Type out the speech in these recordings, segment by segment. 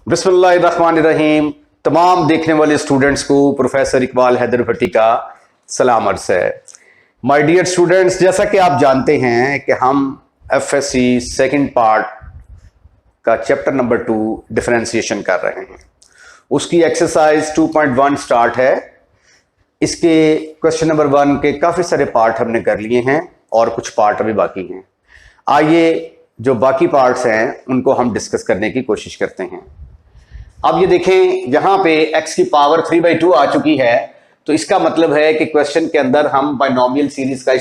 बिस्मिल्लाहिर्रहमानिर्रहीम। तमाम देखने वाले स्टूडेंट्स को प्रोफेसर इकबाल हैदर भट्टी का सलाम अर्ज़ है। माय डियर स्टूडेंट्स, जैसा कि आप जानते हैं कि हम एफएससी सेकंड पार्ट का चैप्टर नंबर 2 डिफरेंशिएशन कर रहे हैं। उसकी एक्सरसाइज 2.1 स्टार्ट है। इसके क्वेश्चन नंबर 1 के काफ़ी सारे पार्ट हमने कर लिए हैं और कुछ पार्ट अभी बाकी हैं। आइए जो बाकी पार्ट्स हैं उनको हम डिस्कस करने की कोशिश करते हैं। अब ये देखें, यहां पे x की पावर 3/2 आ चुकी है, तो इसका मतलब है कि क्वेश्चन के अंदर हम बाइनोमियल सीरीज का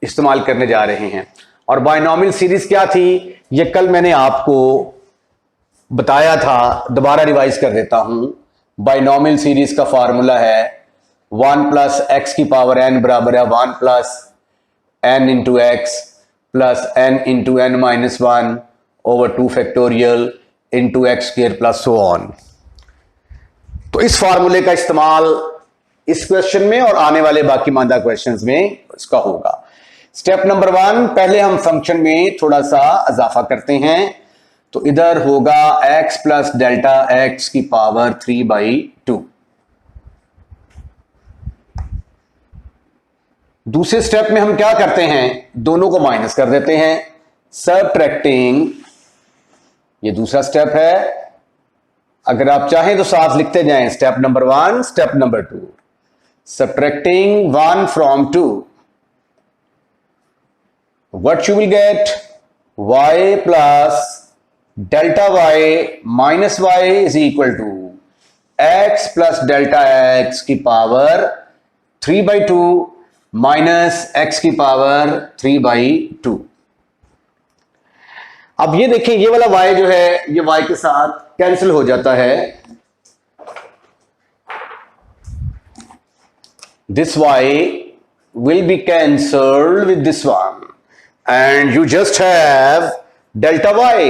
इस्तेमाल करने जा रहे हैं। और बाइनोमियल सीरीज क्या थी, ये कल मैंने आपको बताया था, दोबारा रिवाइज कर देता हूं। बाइनोमियल सीरीज का फार्मूला है 1 प्लस एक्स की पावर n बराबर है 1 plus n into x plus n into n minus 1 over 2 factorial into x square plus so on. तो इस फार्मूले का इस्तेमाल इस क्वेश्चन में और आने वाले बाकी मादा क्वेश्चंस में इसका होगा। स्टेप नंबर 1, पहले हम फंक्शन में थोड़ा सा इजाफा करते हैं। तो इधर होगा x प्लस डेल्टा x की पावर 3/2। दूसरे स्टेप में हम क्या करते हैं, दोनों को माइनस कर देते हैं, सबट्रैक्टिंग। ये दूसरा स्टेप है। अगर आप चाहें तो साथ लिखते जाएं, step number 1, step number 2। Subtracting 1 from 2, what you will get, y plus delta y minus y is equal to x plus delta x की पावर 3/2 माइनस x की पावर 3/2। अब ये देखें, ये वाला y जो है ये y के साथ कैंसिल हो जाता है। This y will be cancelled with this one and you just have delta y.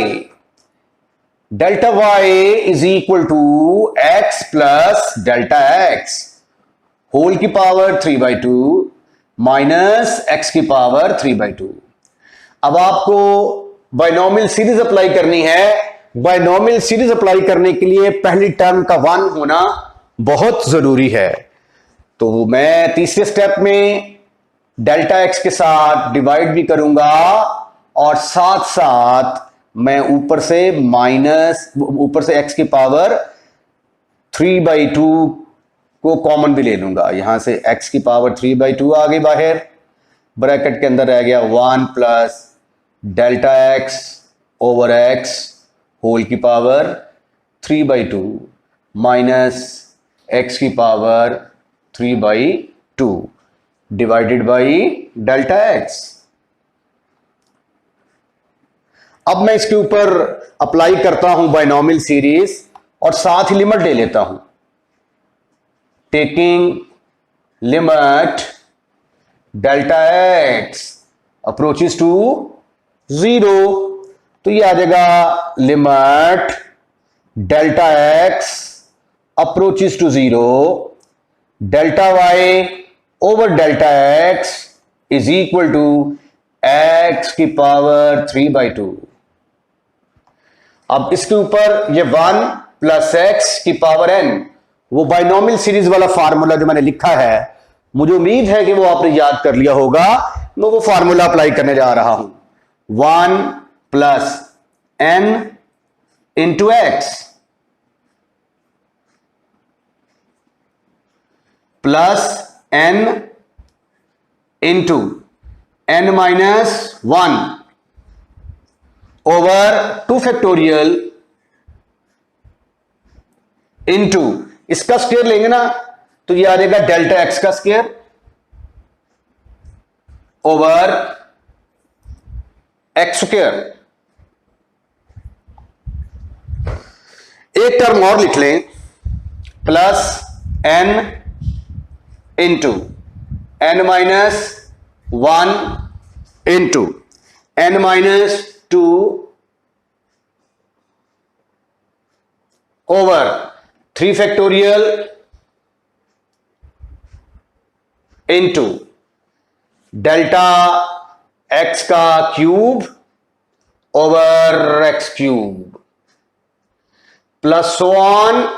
Delta y is equal to x plus delta x whole की पावर 3/2 माइनस x की पावर 3/2। अब आपको बाइनोमियल सीरीज अप्लाई करनी है। Binomial series apply करने के लिए पहली टर्म का 1 होना बहुत जरूरी है। तो मैं तीसरे स्टेप में डेल्टा एक्स के साथ डिवाइड भी करूंगा और साथ साथ मैं ऊपर से एक्स की पावर 3/2 को कॉमन भी ले लूंगा। यहां से x की पावर 3/2 आ गई बाहर, ब्रैकेट के अंदर रह गया 1 plus delta x over x whole की पावर 3/2 माइनस एक्स की power 3/2 divided by delta x. अब मैं इसके ऊपर अप्लाई करता हूं बाइनोमियल सीरीज और साथ ही लिमिट ले लेता हूं। Taking limit delta x approaches to 0, तो ये आ जाएगा limit delta x approaches to 0 delta y over delta x is equal to x की पावर 3/2। अब इसके ऊपर ये 1 प्लस एक्स की पावर n, वो बाइनोमियल सीरीज वाला फार्मूला जो मैंने लिखा है, मुझे उम्मीद है कि वो आपने याद कर लिया होगा। मैं वो फार्मूला अप्लाई करने जा रहा हूं। 1 plus n into x plus n into n minus 1 over 2 factorial into इसका स्क्वायर लेंगे ना, तो ये आ जाएगा डेल्टा एक्स का स्क्वायर ओवर एक्स स्क्वायर। एक टर्म और लिख लें, plus n into n minus 1 into n minus 2 over 3 factorial into delta x का cube over x cube plus so on,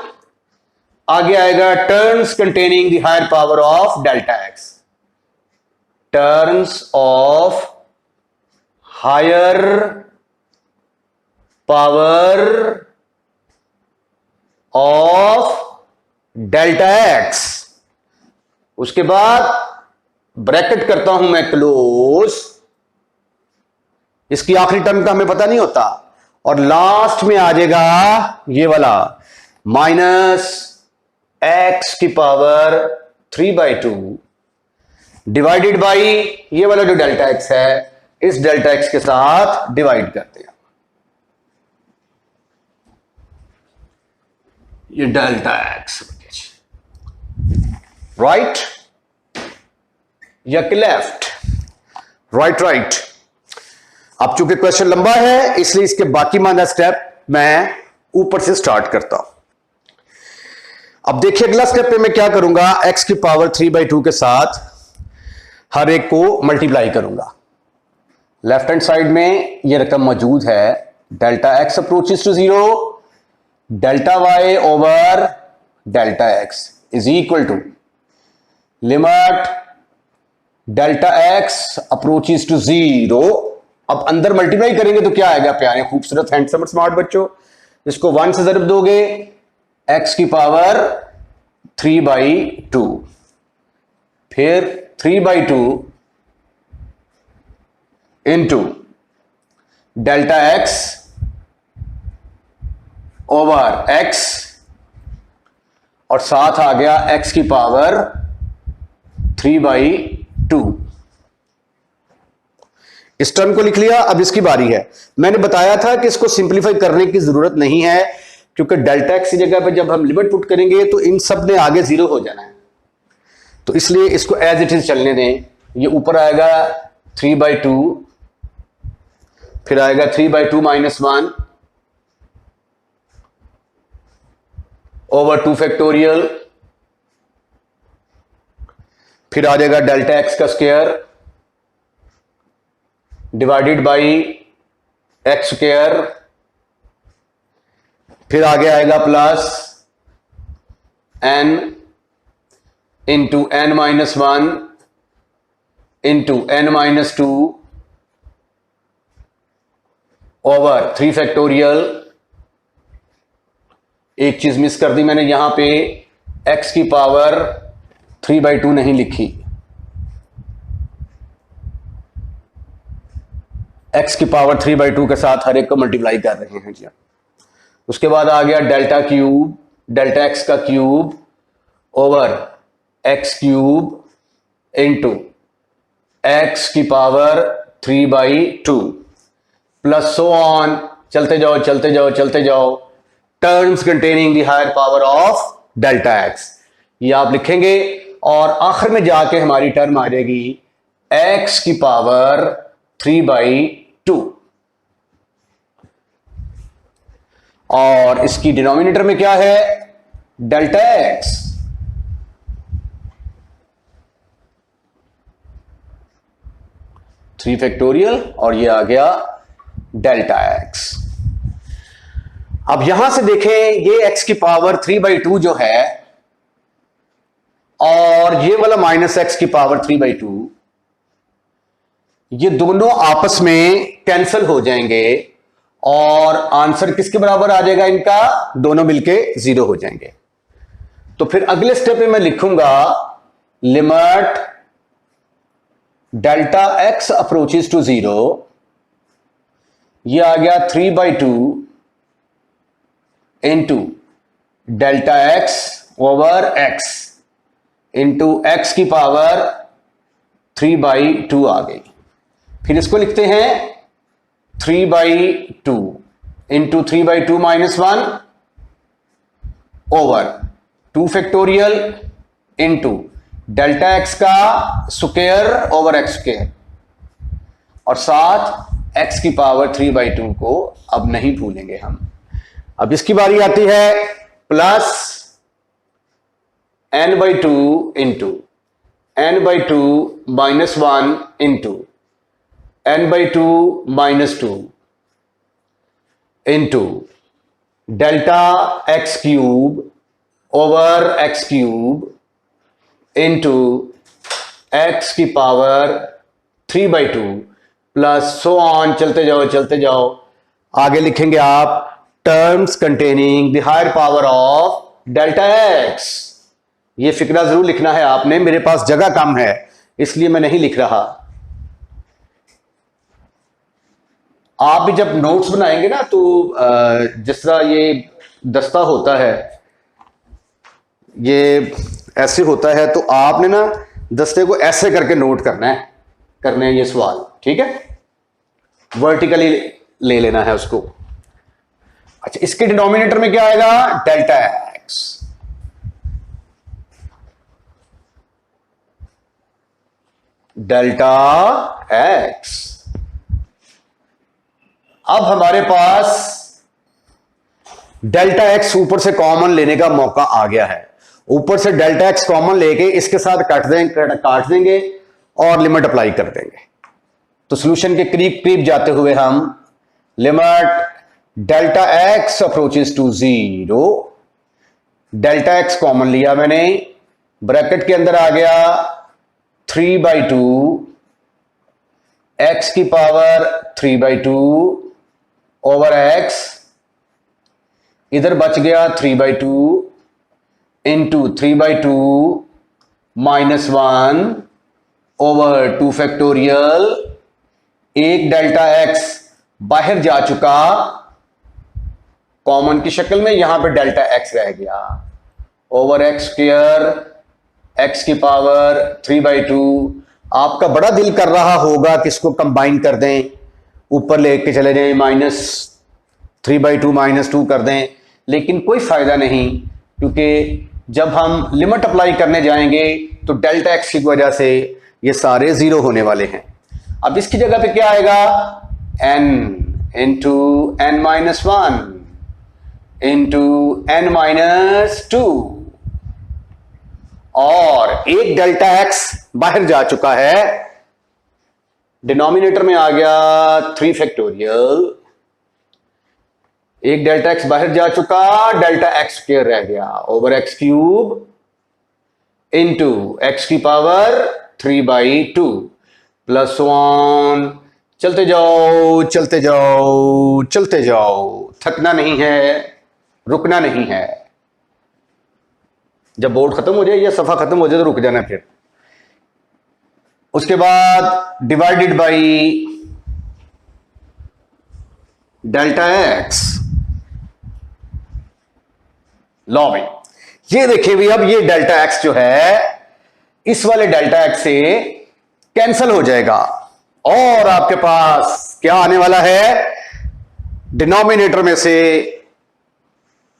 आगे आएगा terms containing the higher power of delta x, terms of higher power of delta x. उसके बाद bracket करता हूं मैं close, इसकी आखिरी टर्म का हमें पता नहीं होता, और लास्ट में आ जाएगा ये वाला माइनस एक्स की पावर 3/2 डिवाइडेड बाई ये वाला जो डेल्टा एक्स है, इस डेल्टा एक्स के साथ डिवाइड करते हैं। ये डेल्टा एक्स राइट या कि लेफ्ट, राइट राइट। अब चूंकि क्वेश्चन लंबा है इसलिए इसके बाकी माना स्टेप मैं ऊपर से स्टार्ट करता हूं। अब देखिए अगला स्टेप पे मैं क्या करूंगा, x की पावर 3/2 के साथ हर एक को मल्टीप्लाई करूंगा। लेफ्ट हैंड साइड में ये रकम मौजूद है, delta x approaches to 0, delta y over delta x is equal to limit delta x approaches to 0। अब अंदर मल्टीप्लाई करेंगे तो क्या आएगा प्यारे खूबसूरत हैंडसम स्मार्ट बच्चों, इसको 1 से ज़रब दोगे x की पावर 3/2, फिर 3/2 into delta x over x, और साथ आ गया x की पावर 3/2। इस टर्म को लिख लिया। अब इसकी बारी है, मैंने बताया था कि इसको सिंप्लीफाई करने की जरूरत नहीं है क्योंकि डेल्टा एक्स की जगह पे जब हम लिमिट पुट करेंगे तो इन सब ने आगे 0 हो जाना है, तो इसलिए इसको एज इट इज चलने दें। ये ऊपर आएगा 3/2, फिर आएगा 3/2 - 1 ओवर 2 फैक्टोरियल, फिर आ जाएगा डेल्टा एक्स का square divided by x square, फिर आगे आएगा plus n into n-1 into n-2 over 3 factorial. एक चीज मिस कर दी मैंने, यहां पे x की पावर 3/2 नहीं लिखी, x की पावर 3/2 के साथ हर एक को मल्टीप्लाई कर रहे हैं जी। उसके बाद आ गया डेल्टा क्यूब, डेल्टा एक्स का cube over x cube into x की पावर 3/2 प्लस सो ऑन, चलते जाओ चलते जाओ चलते जाओ, terms containing the higher power of delta x, ये आप लिखेंगे और आखिर में जाके हमारी टर्म आ जाएगी एक्स की पावर 3/2, और इसकी डिनोमिनेटर में क्या है डेल्टा एक्स। थ्री फैक्टोरियल और ये आ गया डेल्टा एक्स। अब यहां से देखें ये x की पावर 3/2 जो है और ये वाला माइनस एक्स की पावर 3/2, ये दोनों आपस में कैंसिल हो जाएंगे और आंसर किसके बराबर आ जाएगा इनका, दोनों मिलके 0 हो जाएंगे। तो फिर अगले स्टेप में मैं लिखूंगा limit delta x approaches to 0, ये आ गया 3/2 into delta x over x into x की पावर 3/2 आ गई। फिर इसको लिखते हैं 3/2 into 3/2 - 1 over 2 factorial into delta x का स्क्वायर ओवर एक्स स्क्वायर, और साथ एक्स की पावर 3/2 को अब नहीं भूलेंगे हम। अब इसकी बारी आती है plus n/2 into n/2 - 1 into n/2 - 2 into delta x cube over x cube into x की पावर 3/2 प्लस सो ऑन, चलते जाओ आगे लिखेंगे आप terms containing the higher power of delta x. ये फिक्रा जरूर लिखना है आपने, मेरे पास जगह कम है इसलिए मैं नहीं लिख रहा। आप भी जब नोट्स बनाएंगे ना तो जिस तरह ये दस्ता होता है, ये ऐसे होता है, तो आपने ना दस्ते को ऐसे करके नोट करना है, करने हैं ये सवाल, ठीक है, वर्टिकली ले लेना है उसको। अच्छा, इसके डिनोमिनेटर में क्या आएगा? Delta x. Delta x. अब हमारे पास डेल्टा एक्स ऊपर से कॉमन लेने का मौका आ गया है। ऊपर से डेल्टा एक्स कॉमन लेके इसके साथ काट देंगे और लिमिट अप्लाई कर देंगे। तो सॉल्यूशन के करीब करीब जाते हुए हम limit delta x approaches to 0, delta x common लिया मैंने, ब्रैकेट के अंदर आ गया 3/2 एक्स की पावर 3/2 ओवर एक्स, इधर बच गया 3/2 इंटू 3/2 -1 ओवर 2 फैक्टोरियल। एक डेल्टा एक्स बाहर जा चुका कॉमन की शक्ल में, यहां पे डेल्टा एक्स रह गया ओवर एक्स स्क्वायर एक्स की पावर 3/2। आपका बड़ा दिल कर रहा होगा कि इसको कंबाइन कर दें, ऊपर लेके चले जाएं, -3/2 -2 कर दें, लेकिन कोई फायदा नहीं, क्योंकि जब हम लिमिट अप्लाई करने जाएंगे तो डेल्टा एक्स की वजह से ये सारे 0 होने वाले हैं। अब इसकी जगह पे क्या आएगा? n into n-1 into n-2, और एक डेल्टा एक्स बाहर जा चुका है, डिनोमिनेटर में आ गया 3 फैक्टोरियल। एक डेल्टा एक्स बाहर जा चुका, डेल्टा एक्स स्क्वायर रह गया over x cube into x की पावर 3/2 प्लस 1। चलते जाओ, थकना नहीं है, रुकना नहीं है। जब बोर्ड खत्म हो जाए या सफा खत्म हो जाए तो रुक जाना फिर। उसके बाद divided by delta x. Law में ये देखिए भी, अब ये डेल्टा एक्स जो है इस वाले डेल्टा एक्स से कैंसल हो जाएगा और आपके पास क्या आने वाला है? डिनोमिनेटर में से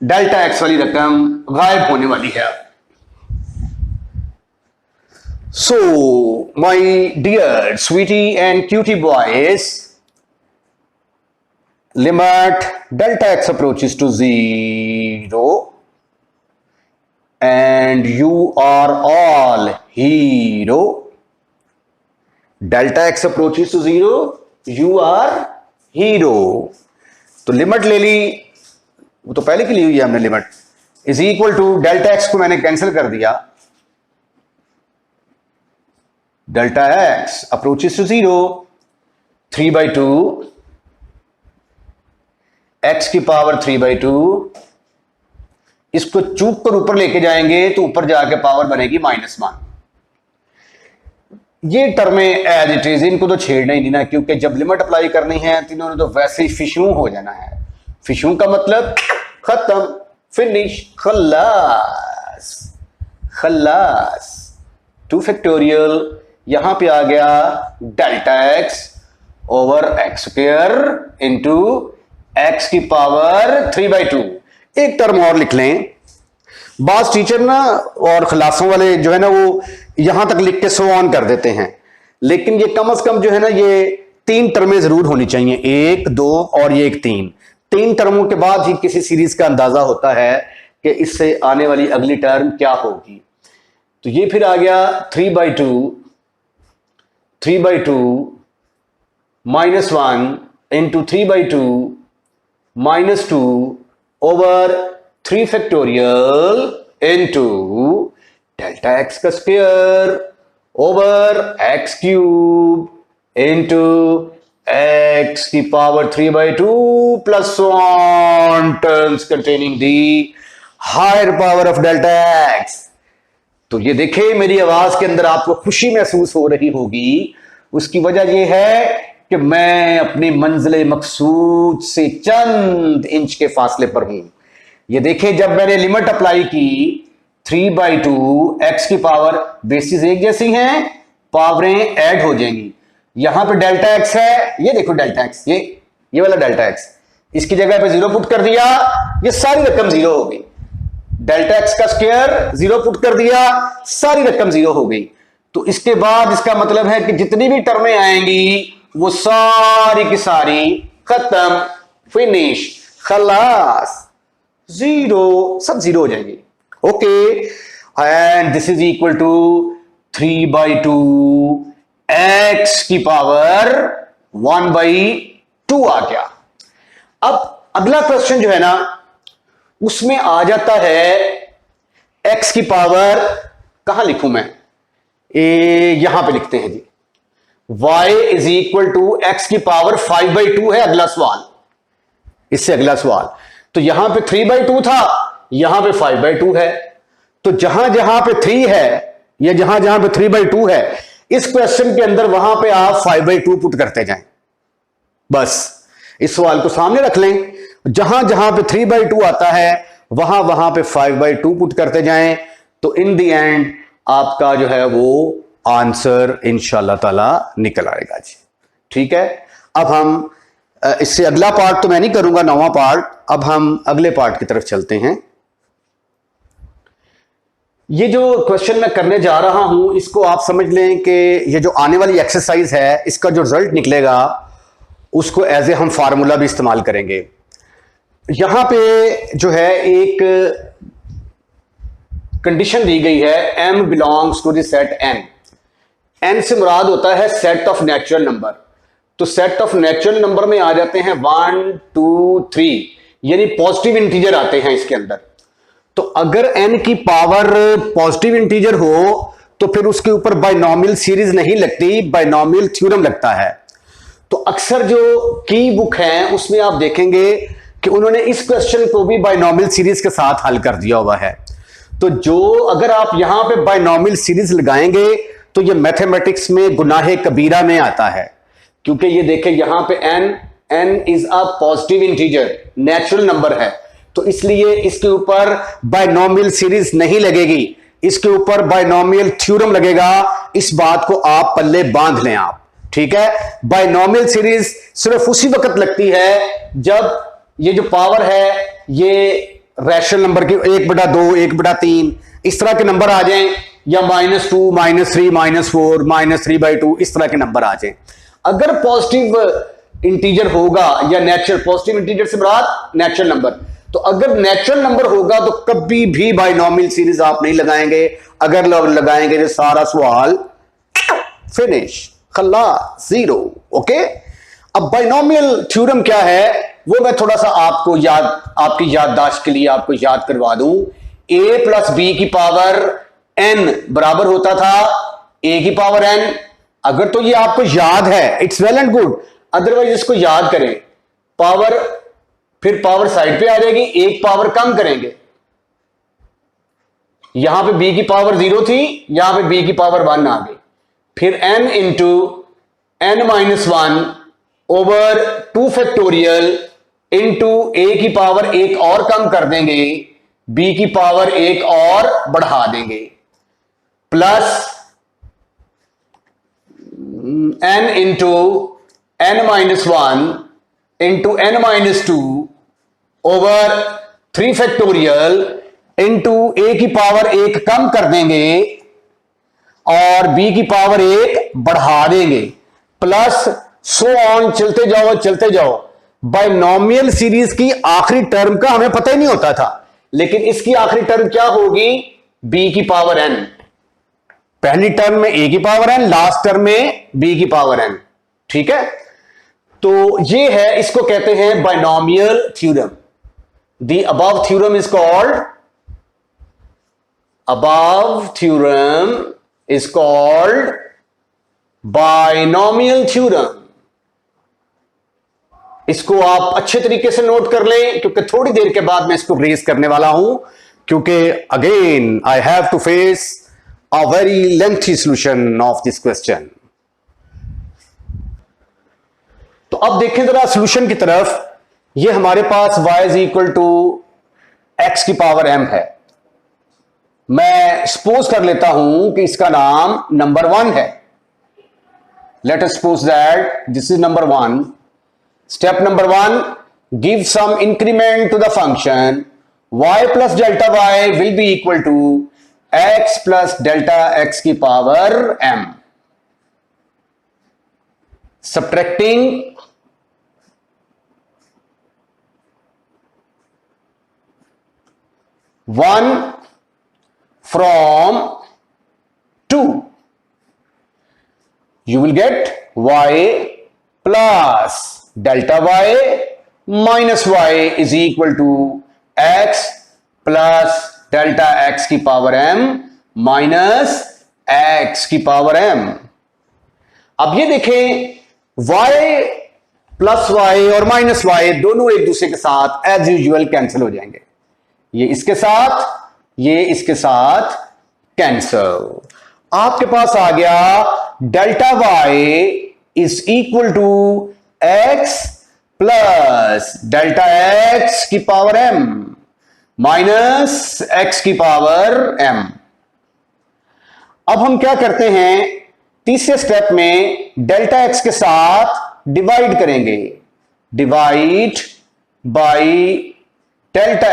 डेल्टा एक्स वाली रकम गायब होने वाली है। So my dear sweetie and cutie boys, limit delta x approaches to 0 and you are all hero. Delta x approaches to 0, you are hero. तो लिमिट ले ली, वो तो पहले की ली हुई है हमने, limit is equal to delta x को मैंने कैंसिल कर दिया, delta x approaches to 0 3/2 x की पावर 3/2। इसको चूक कर ऊपर लेके जाएंगे तो ऊपर जाके पावर बनेगी -1। ये टर्में एज इट इज, इनको तो छेड़ना ही नहीं ना, क्योंकि जब लिमिट अप्लाई करनी है तो इन्होंने तो वैसे ही फिशू हो जाना है। फिशू का मतलब खत्म, फिनिश, खल्लास। 2 फैक्टोरियल, यहां पे आ गया delta x over x square into x की पावर 3/2। एक टर्म और लिख लें, बास टीचर ना और खलासों वाले जो है ना वो यहां तक लिख के सो ऑन कर देते हैं, लेकिन ये कम से कम जो है ना ये 3 टर्में जरूर होनी चाहिए, 1, 2 और ये एक 3 टर्मों के बाद ही किसी सीरीज का अंदाजा होता है कि इससे आने वाली अगली टर्म क्या होगी। तो ये फिर आ गया 3/2 -1 into 3/2 minus 2 over 3 factorial into delta x का square over x cube into x की power 3/2 plus 1 terms containing the higher power of delta x. तो ये देखिए मेरी आवाज के अंदर आपको खुशी महसूस हो रही होगी। उसकी वजह यह है कि मैं अपनी मंजिल मकसूद से चंद इंच के फासले पर हूं। ये देखिए जब मैंने लिमिट अप्लाई की 3/2 एक्स की पावर, बेसिस एक जैसी हैं, पावरें ऐड हो जाएंगी। यहां पे डेल्टा एक्स है, ये देखो डेल्टा एक्स, ये वाला डेल्टा एक्स, इसकी जगह पे 0 पुट कर दिया, ये सारी रकम 0 हो गई। डेल्टा एक्स का स्क्वायर 0 पुट कर दिया, सारी रकम 0 हो गई। तो इसके बाद इसका मतलब है कि जितनी भी टर्में आएंगी वो सारी की सारी खत्म, फिनिश, खलास, 0, सब 0 हो जाएंगी। Okay, and this is equal to 3/2 x की पावर 1/2 आ गया। अब अगला क्वेश्चन जो है ना उसमें आ जाता है एक्स की पावर, कहां लिखूं मैं, यहां पे लिखते हैं जी, y is equal to x की पावर 5/2 है अगला सवाल, इससे अगला सवाल। तो यहां पे 3/2 था, यहां पे 5/2 है। तो जहां जहां पे 3 है या जहां जहां पे 3/2 है, इस क्वेश्चन के अंदर वहां पे आप 5/2 पुट करते जाएं। बस इस सवाल को सामने रख लें, जहां जहां पे 3/2 आता है वहां वहां पे 5/2 पुट करते जाएं। तो इन द एंड आपका जो है वो आंसर इंशाल्लाह ताला निकल आएगा जी। ठीक है, अब हम इससे अगला पार्ट तो मैं नहीं करूंगा, 9वां पार्ट। अब हम अगले पार्ट की तरफ चलते हैं। ये जो क्वेश्चन मैं करने जा रहा हूं इसको आप समझ लें कि ये जो आने वाली एक्सरसाइज है इसका जो रिजल्ट निकलेगा उसको एज ए हम फार्मूला भी इस्तेमाल करेंगे। यहां पे जो है एक कंडीशन दी गई है, m belongs to the set n। n से मुराद होता है सेट ऑफ नेचुरल नंबर। तो सेट ऑफ नेचुरल नंबर में आ जाते हैं 1 2 3, यानी पॉजिटिव इंटीजर आते हैं इसके अंदर। तो अगर n की पावर पॉजिटिव इंटीजर हो तो फिर उसके ऊपर बाइनोमियल सीरीज नहीं लगती, बाइनोमियल थ्योरम लगता है। तो अक्सर जो की बुक है उसमें आप देखेंगे कि उन्होंने इस क्वेश्चन को भी बाइनोमियल सीरीज के साथ हल कर दिया हुआ है। तो जो अगर आप यहां पे बाइनोमियल सीरीज लगाएंगे तो ये मैथमेटिक्स में गुनाहे कबीरा में आता है, क्योंकि ये देखें यहां पे n is a positive integer, natural number है, तो इसलिए इसके ऊपर बाइनोमियल सीरीज नहीं लगेगी, इसके ऊपर बाइनोमियल थ्योरम लगेगा। इस बात को आप पल्ले बांध लें आप, ठीक है। बाइनोमियल सीरीज सिर्फ उसी वक्त लगती है जब ये जो पावर है ये रैशनल नंबर की 1/2 1/3 इस तरह के नंबर आ जाएं, या -2 -3 -4 -3/2 इस तरह के नंबर आ जाएं। अगर पॉजिटिव इंटीजर होगा या नेचुरल, पॉजिटिव इंटीजर से मुराद नेचुरल नंबर, तो अगर नेचुरल नंबर होगा तो कभी भी बाइनोमियल सीरीज आप नहीं लगाएंगे। अगर लगाएंगे तो सारा सवाल फिनिश, खल्ला, 0। ओके, अब बाइनोमियल थ्योरम क्या है वो मैं थोड़ा सा आपको आपकी याददाश्त के लिए आपको याद करवा दूं। a प्लस बी की पावर n बराबर होता था a की पावर n। अगर तो ये आपको याद है it's well and good, otherwise इसको याद करें। पावर, फिर पावर साइड पे आ जाएगी, एक पावर कम करेंगे। यहां पे b की पावर 0 थी, यहां पे b की पावर 1 आ गई। फिर n into n-1 over 2 factorial into a की पावर 1 और कम कर देंगे, b की पावर 1 और बढ़ा देंगे, plus n into n-1 into n-2 over 3 factorial into a की पावर 1 कम कर देंगे और b की पावर 1 बढ़ा देंगे, प्लस सो ऑन, चलते जाओ। बाइनोमियल सीरीज की आखिरी टर्म का हमें पता ही नहीं होता था, लेकिन इसकी आखिरी टर्म क्या होगी, b की पावर n। पहली टर्म में a की पावर n, लास्ट टर्म में b की पावर n, ठीक है। तो ये है, इसको कहते हैं binomial theorem. The above theorem is called binomial theorem. इसको आप अच्छे तरीके से नोट कर लें, क्योंकि थोड़ी देर के बाद मैं इसको रेज करने वाला हूं, क्योंकि again I have to face a very lengthy solution of this question. तो अब देखें जरा सॉल्यूशन की तरफ। ये हमारे पास y is equal to x की पावर m है। मैं सपोज कर लेता हूं कि इसका नाम नंबर 1 है। Let us suppose that this is number 1। Step number 1, give some increment to the function y plus delta y will be equal to x plus delta x की power m। Subtracting one from 2, you will get y plus delta y minus y is equal to x plus delta x की power m minus x की power m। अब ये देखें y plus y और minus y दोनों एक दूसरे के साथ एज यूजुअल कैंसिल हो जाएंगे। ये इसके साथ कैंसल। आपके पास आ गया delta y is equal to x plus delta x की पावर m माइनस x की पावर m। अब हम क्या करते हैं, तीसरे स्टेप में डेल्टा x के साथ डिवाइड करेंगे। Divide by delta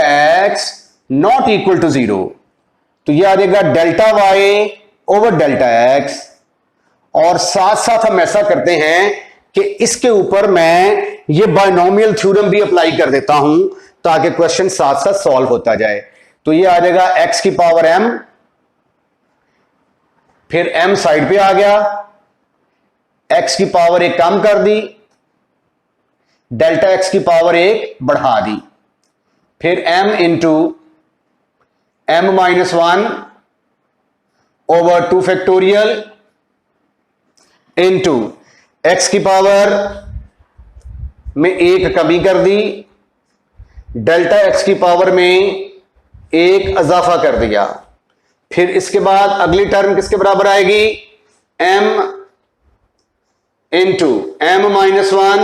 x not equal to 0, तो यह आ जाएगा delta y over delta x. और साथ साथ हम ऐसा करते हैं कि इसके ऊपर मैं ये बाइनोमियल थ्योरम भी अप्लाई कर देता हूं, ताकि क्वेश्चन साथ साथ सॉल्व होता जाए। तो ये आ जाएगा एक्स की पावर m, फिर m साइड पे आ गया, x की पावर 1 कम कर दी, डेल्टा x की पावर 1 बढ़ा दी, फिर m into m minus 1 over 2 factorial into x की पावर में 1 कमी कर दी, डेल्टा x की पावर में 1 इजाफा कर दिया। फिर इसके बाद अगली टर्म किसके बराबर आएगी, m into m minus 1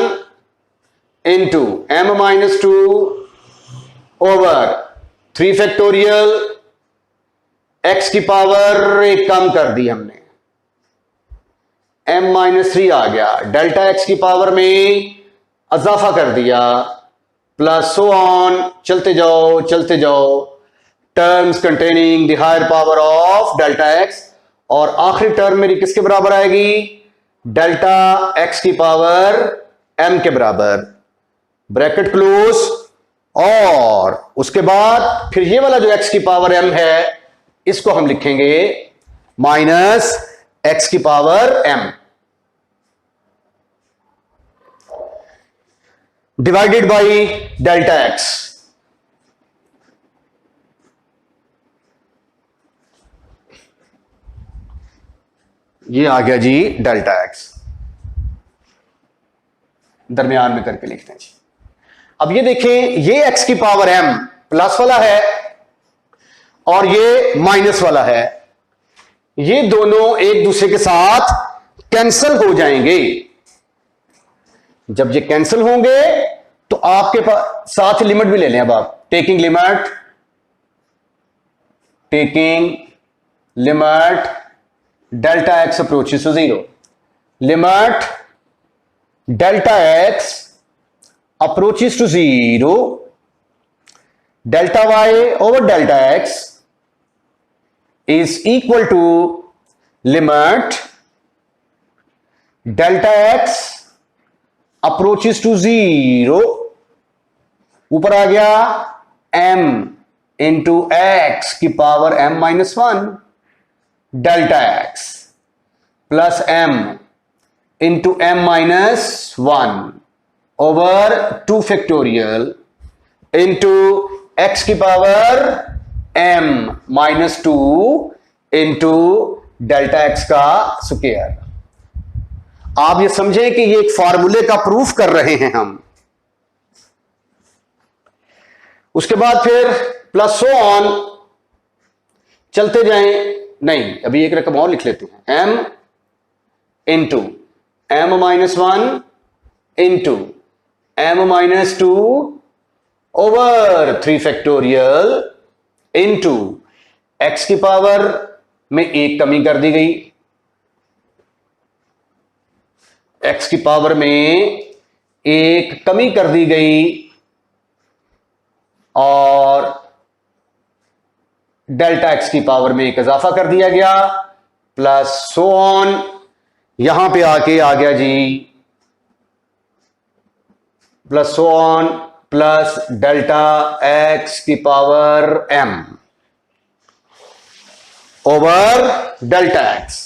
into m minus 2 over 3 factorial, x की पावर 1 कम कर दी हमने, m माइनस 3 आ गया, डेल्टा x की पावर में इजाफा कर दिया, प्लस सो ऑन, चलते जाओ terms containing the higher power of delta x। और आखिरी टर्म मेरी किसके बराबर आएगी, डेल्टा x की पावर m के बराबर, ब्रैकेट क्लोज। और उसके बाद फिर ये वाला जो x की पावर m है, इसको हम लिखेंगे माइनस x की power m divided by delta x। ये आ गया जी डेल्टा x, दरमियान में करके लिखते हैं जी। अब ये देखें, ये x की पावर m प्लस वाला है और ये माइनस वाला है, ये दोनों एक दूसरे के साथ कैंसिल हो जाएंगे। जब ये कैंसिल होंगे तो आपके पास साथ लिमिट भी ले लें। अब आप taking limit delta x approaches to 0, limit delta x approaches to 0, delta y over delta x is equal to limit delta x approaches to 0, ऊपर आ गया m इंटू x की power m minus 1 delta x plus m into m minus 1 over 2 factorial into x की power m minus 2 into delta x का square. आप ये समझें कि ये एक फॉर्मूले का प्रूफ कर रहे हैं हम। उसके बाद फिर प्लस सो ऑन चलते जाएं। नहीं, अभी एक रकम और लिख लेते हैं, m into m minus 1 into m minus 2 over 3 factorial into x की पावर में एक कमी कर दी गई, एक्स की पावर में एक कमी कर दी गई और डेल्टा एक्स की पावर में एक इजाफा कर दिया गया, प्लस सो ऑन। यहां पे आके आ गया जी plus so on plus delta x की power m over delta x.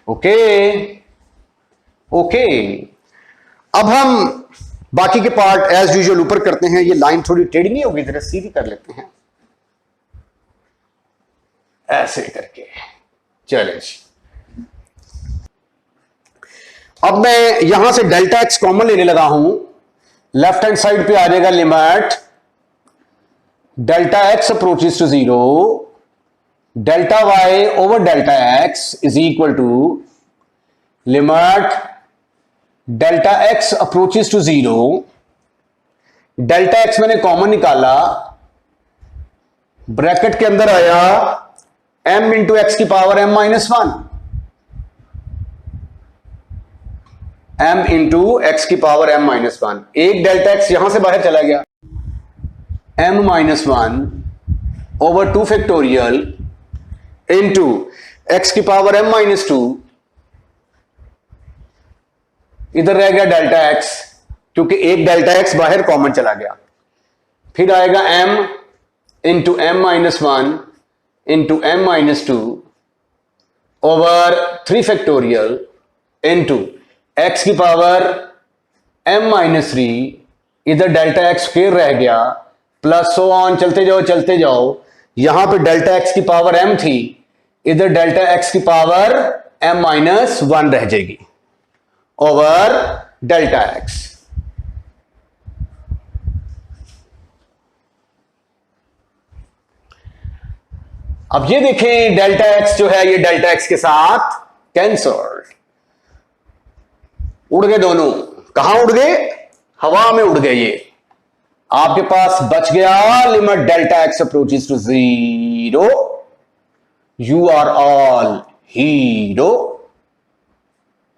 Okay okay, अब हम बाकी के पार्ट एज यूजुअल ऊपर करते हैं। ये लाइन थोड़ी टेढ़ी नहीं होगी, जरा सीधी कर लेते हैं ऐसे करके। चले जी, अब मैं यहां से डेल्टा एक्स कॉमन लेने लगा हूं। लेफ्ट हैंड साइड पे आ जाएगा limit delta x approaches to 0, delta y over delta x is equal to limit delta x approaches to 0, delta x मैंने कॉमन निकाला, ब्रैकेट के अंदर आया m इंटू एक्स की power m minus 1, m into x की power m minus 1। एक delta x यहां से बाहर चला गया, m minus 1 over 2 factorial into x की पावर m माइनस 2, इधर रह गया डेल्टा एक्स क्योंकि एक डेल्टा एक्स बाहर कॉमन चला गया। फिर आएगा m into m minus 1 into m minus 2 over 3 factorial into x की पावर m माइनस 3, इधर डेल्टा एक्स स्क्वायर रह गया, प्लस सो ऑन चलते जाओ। यहां पे डेल्टा एक्स की पावर m थी, इधर डेल्टा एक्स की पावर m माइनस 1 रह जाएगी ओवर डेल्टा एक्स। अब ये देखें डेल्टा एक्स जो है ये डेल्टा एक्स के साथ कैंसल्ड, उड़ गए दोनों। कहां उड़ गए? हवा में उड़ गए। ये आपके पास बच गया limit delta x approaches to 0, you are all hero.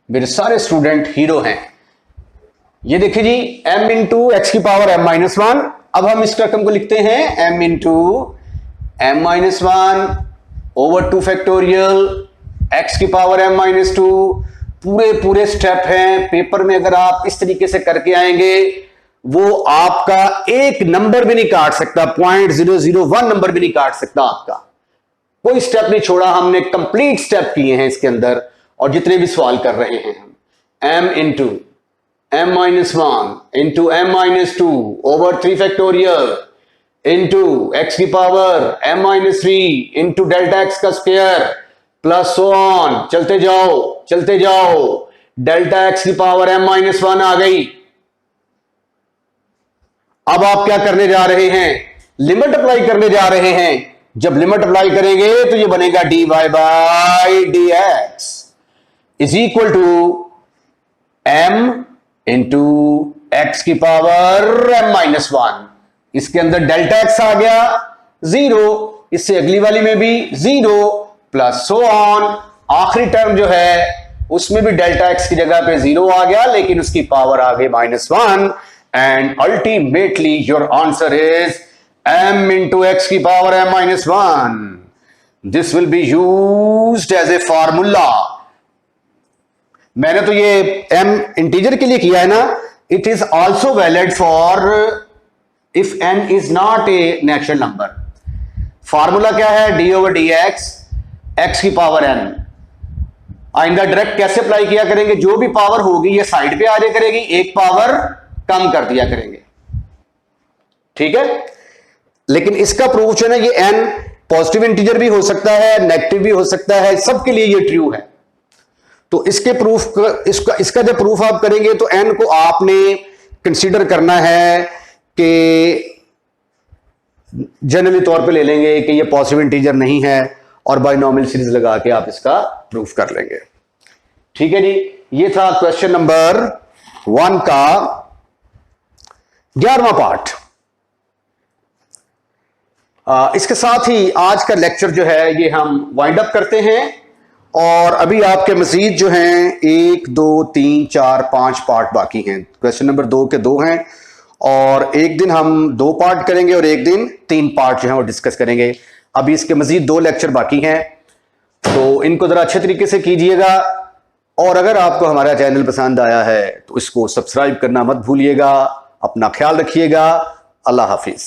मेरे सारे स्टूडेंट हीरो हैं। ये देखिए जी m इंटू एक्स की पावर m माइनस 1। अब हम इस रकम को लिखते हैं m into m minus 1 over 2 factorial x की पावर m माइनस 2। पूरे स्टेप हैं पेपर में, अगर आप इस तरीके से करके आएंगे वो आपका एक नंबर भी नहीं काट सकता, 0.001 नंबर भी नहीं काट सकता आपका। कोई स्टेप नहीं छोड़ा हमने, कंप्लीट स्टेप किए हैं इसके अंदर। और जितने भी सवाल कर रहे हैं हम, m into m minus 1 into m minus 2 over 3 factorial into x की power m minus 3 into delta x का स्क्वायर प्लस सो ऑन, चलते जाओ। डेल्टा एक्स की पावर m माइनस 1 आ गई। अब आप क्या करने जा रहे हैं? लिमिट अप्लाई करने जा रहे हैं। जब लिमिट अप्लाई करेंगे तो ये बनेगा dy by d x is equal to m into x की पावर m माइनस 1। इसके अंदर डेल्टा एक्स आ गया 0, इससे अगली वाली में भी 0 प्लस सो ऑन। आखिरी टर्म जो है उसमें भी डेल्टा एक्स की जगह पे 0 आ गया, लेकिन उसकी पावर आ गई -1। And ultimately your answer is m into x की power m minus 1। This will be used as a formula. मैंने तो ये m इंटीजर के लिए किया है ना, it is also valid for if n is not a natural number. Formula क्या है? d over D x, x की पावर n आइंदा डायरेक्ट कैसे अप्लाई किया करेंगे, जो भी पावर होगी ये साइड पे आ जाया करेगी, एक पावर कम कर दिया करेंगे, ठीक है। लेकिन इसका प्रूफ जो है ना, ये n पॉजिटिव इंटीजर भी हो सकता है, नेगेटिव भी हो सकता है, सबके लिए ये ट्रू है। तो इसके प्रूफ इसका जब प्रूफ आप करेंगे तो n को आपने कंसीडर करना है कि जनरली तौर पे ले लेंगे कि ये पॉजिटिव इंटीजर नहीं है और बाइनोमियल सीरीज लगा के आप इसका प्रूफ कर लेंगे, ठीक है जी। ये था क्वेश्चन नंबर 1 का 11वां पार्ट। इसके साथ ही आज का लेक्चर जो है ये हम वाइंड अप करते हैं, और अभी आपके मजीद जो हैं 1 2 3 4 5 पार्ट बाकी हैं। क्वेश्चन नंबर 2 के 2 हैं, और एक दिन हम 2 पार्ट करेंगे और एक दिन 3 पार्ट जो है वो डिस्कस करेंगे। अभी इसके मजीद 2 लेक्चर बाकी हैं, तो इनको जरा अच्छे तरीके से कीजिएगा। और अगर आपको हमारा चैनल पसंद आया है तो इसको सब्सक्राइब करना मत भूलिएगा। अपना ख्याल रखिएगा। अल्लाह हाफिज।